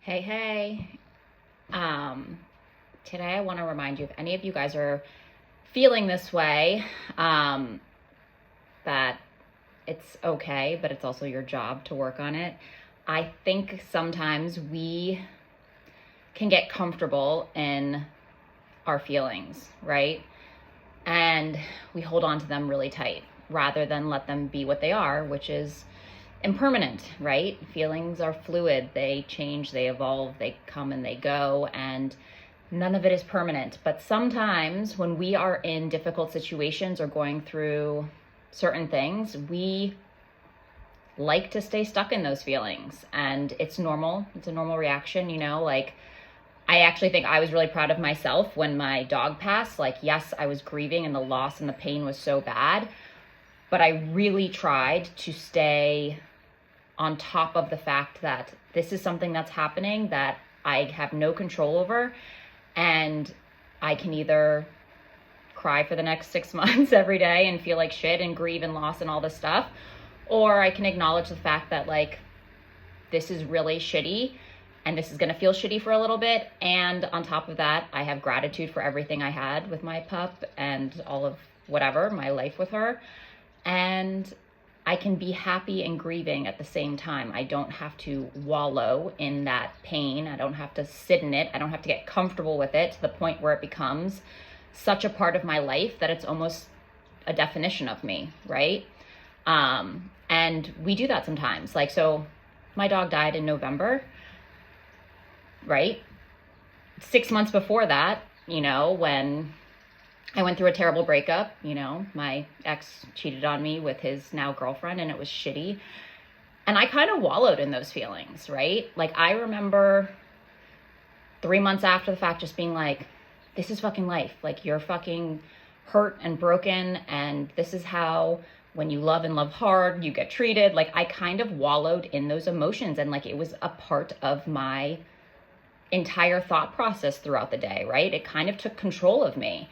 Hey, hey. Um, Today I want to remind you, if any of you guys are feeling this way, that it's okay, but it's also your job to work on it. I think sometimes we can get comfortable in our feelings, right? And we hold on to them really tight rather than let them be what they are, which is impermanent, right? Feelings are fluid. They change, they evolve, they come and they go, and none of it is permanent. But sometimes when we are in difficult situations or going through certain things, we like to stay stuck in those feelings. And it's normal. It's a normal reaction, like I actually think I was really proud of myself when my dog passed. Like, yes, I was grieving and the loss and the pain was so bad, but I really tried to stay on top of the fact that this is something that's happening that I have no control over. And I can either cry for the next 6 months every day and feel like shit and grieve and loss and all this stuff, or I can acknowledge the fact that like, this is really shitty and this is going to feel shitty for a little bit. And on top of that, I have gratitude for everything I had with my pup and all of whatever, my life with her. And I can be happy and grieving at the same time. I don't have to wallow in that pain. I don't have to sit in it. I don't have to get comfortable with it to the point where it becomes such a part of my life that it's almost a definition of me, right? And we do that sometimes. Like, so my dog died in November, right? 6 months before that, when I went through a terrible breakup, my ex cheated on me with his now girlfriend and it was shitty. And I kind of wallowed in those feelings, right? Like, I remember 3 months after the fact just being like, this is fucking life. Like, you're fucking hurt and broken. And this is how, when you love and love hard, you get treated. Like, I kind of wallowed in those emotions. And like, it was a part of my entire thought process throughout the day, right? It kind of took control of me.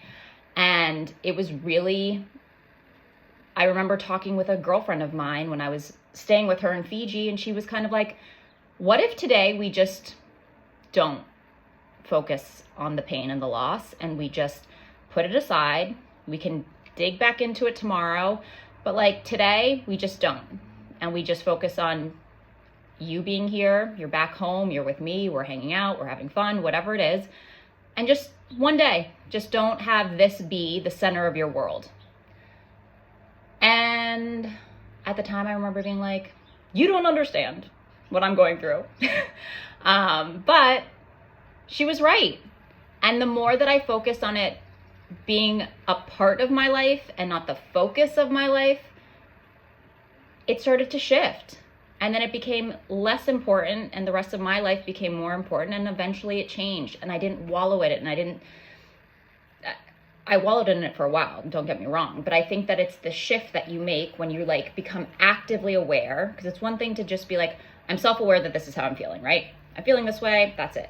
And it was really, I remember talking with a girlfriend of mine when I was staying with her in Fiji, and she was kind of like, what if today we just don't focus on the pain and the loss and we just put it aside? We can dig back into it tomorrow, but like today we just don't. And we just focus on you being here, you're back home, you're with me, we're hanging out, we're having fun, whatever it is. And just one day, just don't have this be the center of your world. And at the time I remember being like, you don't understand what I'm going through. But she was right. And the more that I focused on it being a part of my life and not the focus of my life, it started to shift. And then it became less important and the rest of my life became more important, and eventually it changed and I didn't wallow in it, and I wallowed in it for a while, don't get me wrong, but I think that it's the shift that you make when you like become actively aware, because it's one thing to just be like, I'm self-aware that this is how I'm feeling, right? I'm feeling this way, that's it.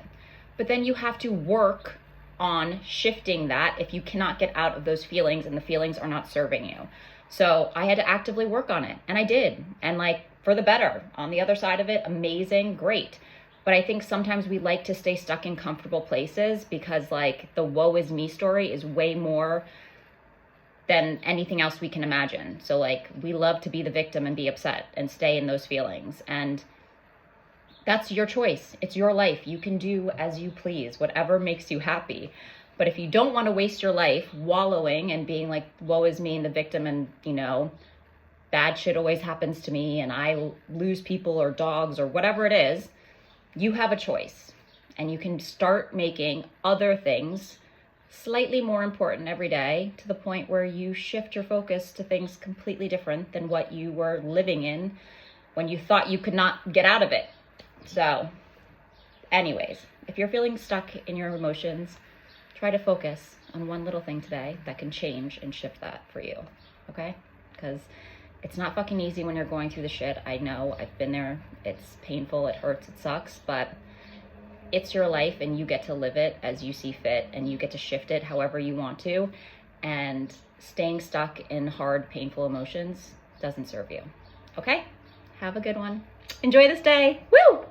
But then you have to work on shifting that if you cannot get out of those feelings and the feelings are not serving you. So I had to actively work on it, and I did. And like, for the better. On the other side of it, amazing, great. But I think sometimes we like to stay stuck in comfortable places because like the woe is me story is way more than anything else we can imagine. So like, we love to be the victim and be upset and stay in those feelings. And that's your choice. It's your life. You can do as you please, whatever makes you happy. But if you don't want to waste your life wallowing and being like, woe is me and the victim, and bad shit always happens to me and I lose people or dogs or whatever it is, you have a choice. And you can start making other things slightly more important every day, to the point where you shift your focus to things completely different than what you were living in when you thought you could not get out of it. So anyways, if you're feeling stuck in your emotions, try to focus on one little thing today that can change and shift that for you, okay? Because it's not fucking easy when you're going through the shit. I know, I've been there. It's painful, it hurts, it sucks, but it's your life and you get to live it as you see fit, and you get to shift it however you want to. And staying stuck in hard, painful emotions doesn't serve you. Okay? Have a good one. Enjoy this day. Woo!